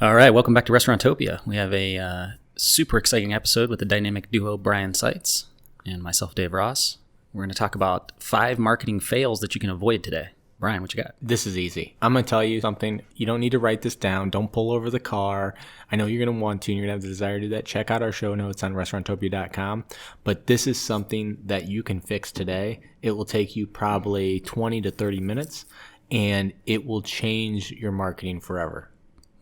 All right, welcome back to Restaurantopia. We have a super exciting episode with the dynamic duo Brian Seitz and myself, Dave Ross. We're going to talk about 5 marketing fails that you can avoid today. Brian, what you got? This is easy. I'm going to tell you something. You don't need to write this down. Don't pull over the car. I know you're going to want to, and you're going to have the desire to do that. Check out our show notes on restaurantopia.com. But this is something that you can fix today. It will take you probably 20 to 30 minutes, and it will change your marketing forever.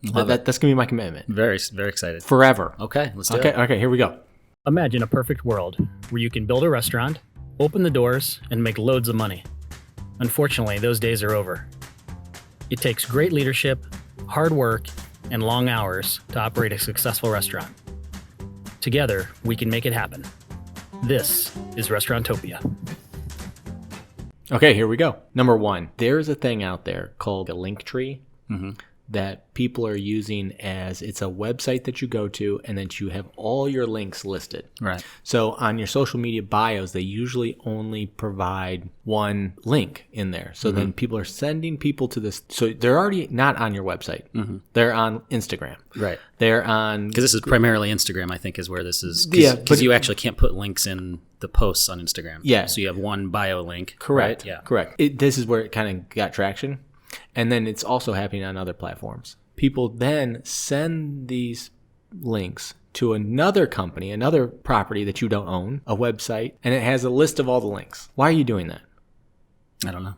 That's going to be my commitment. Very, very excited. Forever. Okay, let's do it. Okay, here we go. Imagine a perfect world where you can build a restaurant, open the doors, and make loads of money. Unfortunately, those days are over. It takes great leadership, hard work, and long hours to operate a successful restaurant. Together, we can make it happen. This is Restaurantopia. Okay, here we go. Number 1, there's a thing out there called a Linktree. That people are using as it's a website that you go to and that you have all your links listed. Right. So on your social media bios, they usually only provide one link in there. So then people are sending people to this. So they're already not on your website. They're on Instagram. Right. They're on... Because this is primarily Instagram, I think, is where this is. Yeah, because you actually can't put links in the posts on Instagram. Yeah. So you have one bio link. Correct. Right? Yeah. Correct. This is where it kind of got traction. And then it's also happening on other platforms. People then send these links to another company, another property that you don't own, a website, and it has a list of all the links. Why are you doing that? I don't know.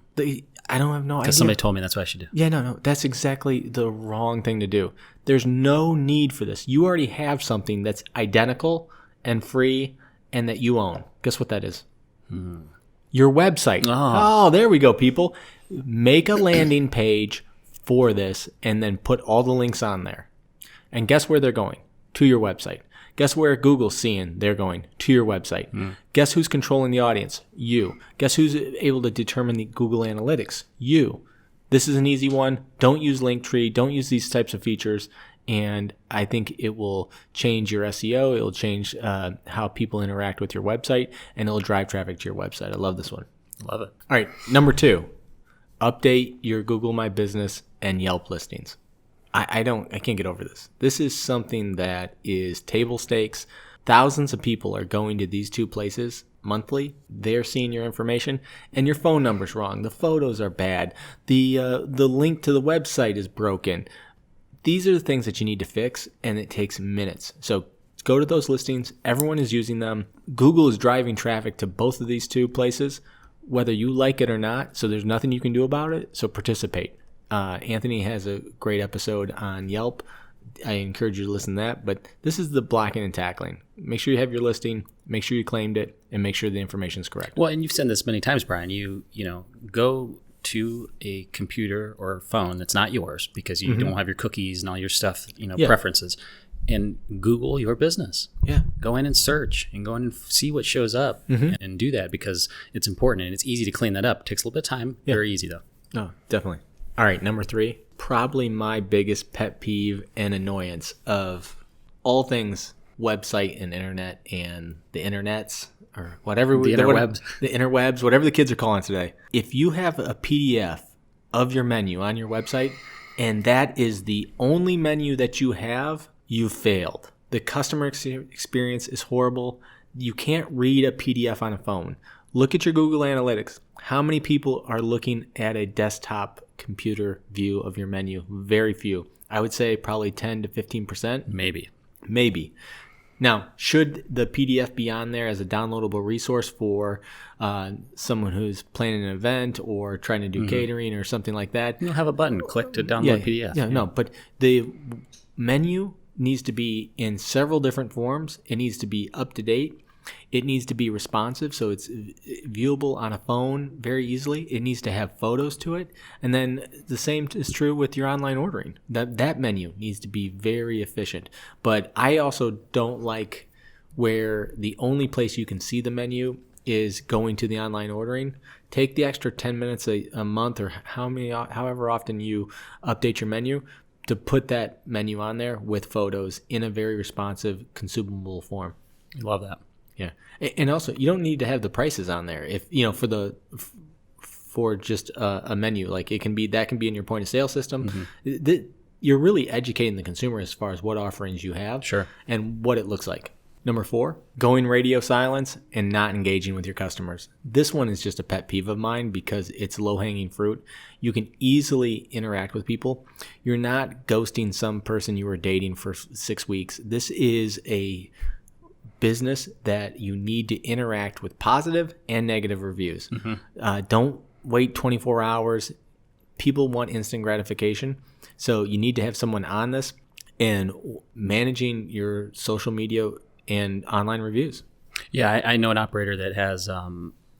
I don't have no idea. Because somebody told me that's what I should do. Yeah, no. That's exactly the wrong thing to do. There's no need for this. You already have something that's identical and free and that you own. Guess what that is? Your website. Oh, there we go, people. Make a landing page for this and then put all the links on there. And guess where they're going? To your website. Guess where Google's seeing they're going? To your website. Guess who's controlling the audience? You. Guess who's able to determine the Google Analytics? You. This is an easy one. Don't use Linktree. Don't use these types of features. And I think it will change your SEO. It will change how people interact with your website, and it will drive traffic to your website. I love this one. Love it. All right, number 2. Update your Google My Business and Yelp listings. I can't get over this. This is something that is table stakes. Thousands of people are going to these 2 places monthly. They're seeing your information, and your phone number's wrong. The photos are bad. The link to the website is broken. These are the things that you need to fix, and it takes minutes. So go to those listings. Everyone is using them. Google is driving traffic to both of these 2 places, whether you like it or not. So there's nothing you can do about it. So participate. Anthony has a great episode on Yelp. I encourage you to listen to that. But this is the blocking and tackling. Make sure you have your listing. Make sure you claimed it, and make sure the information is correct. Well, and you've said this many times, Brian. You go to a computer or phone that's not yours because you don't have your cookies and all your stuff, preferences, and Google your business. Yeah. Go in and search and go in and see what shows up and do that because it's important and it's easy to clean that up. It takes a little bit of time. Yeah. Very easy, though. No, definitely. All right, number 3, probably my biggest pet peeve and annoyance of all things website and internet and the internets or whatever. The interwebs. The interwebs, whatever the kids are calling today. If you have a PDF of your menu on your website and that is the only menu that you have, you failed. The customer experience is horrible. You can't read a PDF on a phone. Look at your Google Analytics. How many people are looking at a desktop computer view of your menu? Very few. I would say probably 10 to 15%. Maybe. Now, should the PDF be on there as a downloadable resource for someone who's planning an event or trying to do catering or something like that? You'll have a button. Click to download PDF. Yeah, no, but the menu needs to be in several different forms. It needs to be up to date. It needs to be responsive, so it's viewable on a phone very easily. It needs to have photos to it. And then the same is true with your online ordering. That menu needs to be very efficient. But I also don't like where the only place you can see the menu is going to the online ordering. Take the extra 10 minutes a month or however often you update your menu to put that menu on there with photos in a very responsive, consumable form. Love that. Yeah. And also, you don't need to have the prices on there. If for just a menu, like that can be in your point of sale system. you're really educating the consumer as far as what offerings you have Sure. and what it looks like. Number 4, going radio silence and not engaging with your customers. This one is just a pet peeve of mine because it's low-hanging fruit. You can easily interact with people. You're not ghosting some person you were dating for 6 weeks. This is a business that you need to interact with positive and negative reviews. Don't wait 24 hours. People want instant gratification. So you need to have someone on this and managing your social media and online reviews. Yeah, I know an operator that has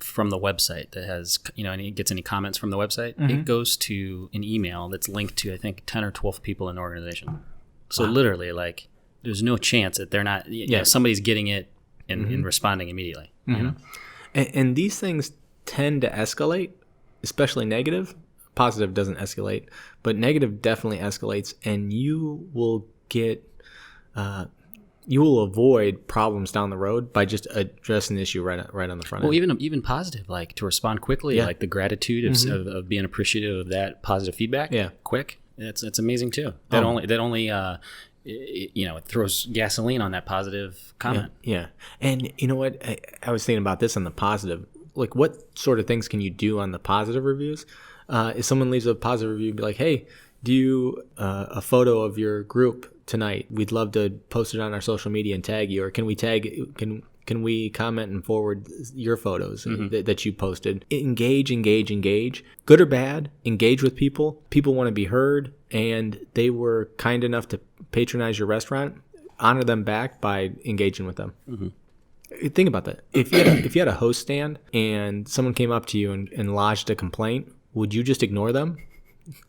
from the website that has, and he gets any comments from the website, it goes to an email that's linked to, I think, 10 or 12 people in the organization. So literally, like, there's no chance that they're not, somebody's getting it and responding immediately. You know? And these things tend to escalate, especially negative. Positive doesn't escalate, but negative definitely escalates, and you will get you will avoid problems down the road by just addressing the issue right on the front Well, end. even positive, like to respond quickly, like the gratitude of being appreciative of that positive feedback. Yeah. Quick. It's amazing too. That only it throws gasoline on that positive comment. Yeah. And you know what? I was thinking about this on the positive. Like, what sort of things can you do on the positive reviews? If someone leaves a positive review, be like, hey, do a photo of your group tonight. We'd love to post it on our social media and tag you. Or can we comment and forward your photos that you posted? Engage. Good or bad, engage with people. People want to be heard, and they were kind enough to patronize your restaurant. Honor them back by engaging with them. Think about that. If you had a host stand and someone came up to you and lodged a complaint, would you just ignore them?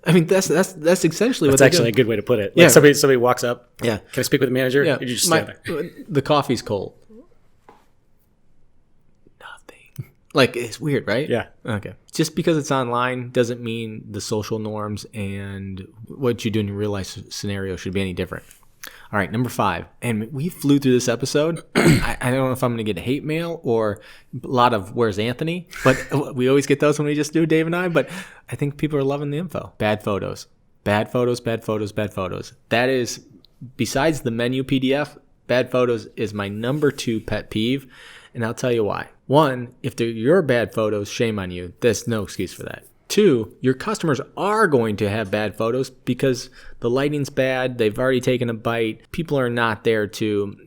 I mean, that's essentially what That's actually a good way to put it. Like Yeah. somebody walks up. Yeah. Can I speak with the manager? Yeah. You just stand there. The coffee's cold. Nothing. Like, it's weird, right? Yeah. Okay. Just because it's online doesn't mean the social norms and what you do in your real life scenario should be any different. All right, number 5. And we flew through this episode. I don't know if I'm going to get hate mail or a lot of where's Anthony, but we always get those when we just do Dave and I. But I think people are loving the info. Bad photos. That is, besides the menu PDF, bad photos is my number 2 pet peeve. And I'll tell you why. 1, if they're your bad photos, shame on you. There's no excuse for that. 2, your customers are going to have bad photos because the lighting's bad. They've already taken a bite. People are not there to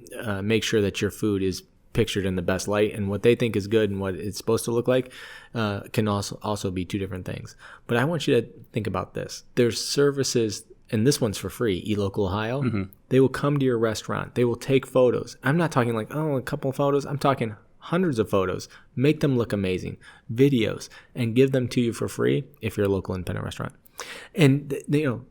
make sure that your food is pictured in the best light, and what they think is good and what it's supposed to look like can also be 2 different things. But I want you to think about this. There's services, and this one's for free, eLocal Ohio. They will come to your restaurant. They will take photos. I'm not talking like, a couple of photos. I'm talking hundreds of photos, make them look amazing, videos, and give them to you for free if you're a local independent restaurant. And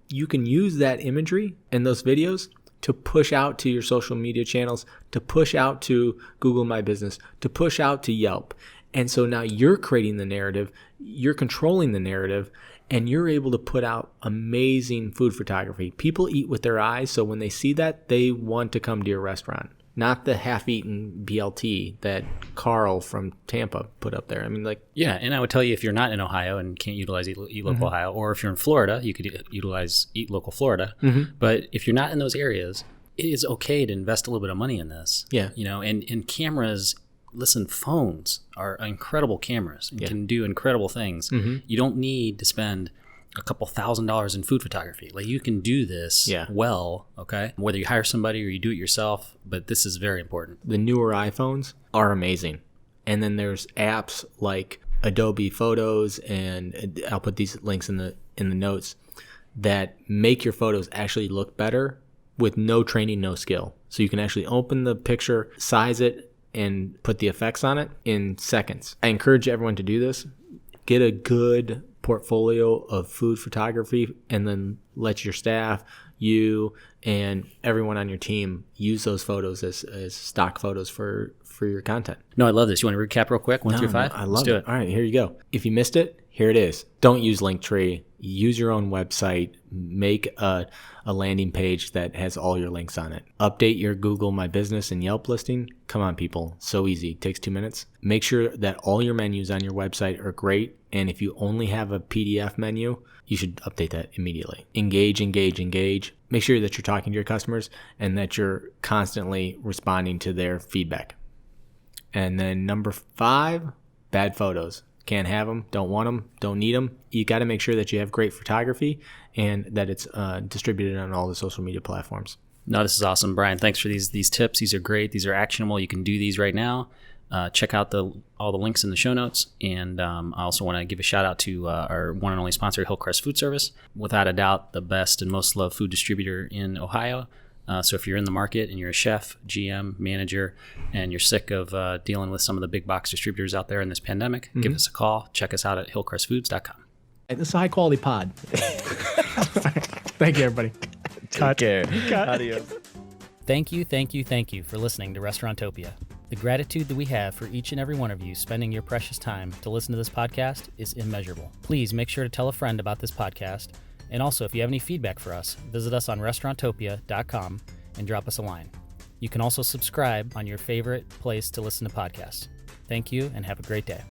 you can use that imagery and those videos to push out to your social media channels, to push out to Google My Business, to push out to Yelp. And so now you're creating the narrative, you're controlling the narrative, and you're able to put out amazing food photography. People eat with their eyes, so when they see that, they want to come to your restaurant. Not the half-eaten BLT that Carl from Tampa put up there. I mean, like... Yeah, and I would tell you, if you're not in Ohio and can't utilize Eat Local Ohio, or if you're in Florida, you could utilize Eat Local Florida. But if you're not in those areas, it is okay to invest a little bit of money in this. Yeah. And cameras, listen, phones are incredible cameras and can do incredible things. You don't need to spend a couple $1,000s in food photography. Like, you can do this well, okay? Whether you hire somebody or you do it yourself, but this is very important. The newer iPhones are amazing. And then there's apps like Adobe Photos, and I'll put these links in the notes, that make your photos actually look better with no training, no skill. So you can actually open the picture, size it, and put the effects on it in seconds. I encourage everyone to do this. Get a good portfolio of food photography, and then let your staff, you, and everyone on your team use those photos as stock photos for for your content. No, I love this. You want to recap real quick? 1 through 5? I love Let's do it. All right, here you go. If you missed it, here it is. Don't use Linktree. Use your own website. Make a landing page that has all your links on it. Update your Google My Business and Yelp listing. Come on, people. So easy. It takes 2 minutes. Make sure that all your menus on your website are great. And if you only have a PDF menu, you should update that immediately. Engage. Make sure that you're talking to your customers and that you're constantly responding to their feedback. And then number 5, bad photos. Can't have them, don't want them, don't need them. You got to make sure that you have great photography and that it's distributed on all the social media platforms. No, this is awesome, Brian. Thanks for these tips. These are great. These are actionable. You can do these right now. Check out all the links in the show notes. And I also want to give a shout out to our one and only sponsor, Hillcrest Food Service. Without a doubt, the best and most loved food distributor in Ohio. So if you're in the market and you're a chef, GM, manager, and you're sick of dealing with some of the big box distributors out there in this pandemic, give us a call. Check us out at hillcrestfoods.com. This is a high-quality pod. Thank you, everybody. Take care. Adios. Thank you for listening to Restaurantopia. The gratitude that we have for each and every one of you spending your precious time to listen to this podcast is immeasurable. Please make sure to tell a friend about this podcast. And also, if you have any feedback for us, visit us on restaurantopia.com and drop us a line. You can also subscribe on your favorite place to listen to podcasts. Thank you and have a great day.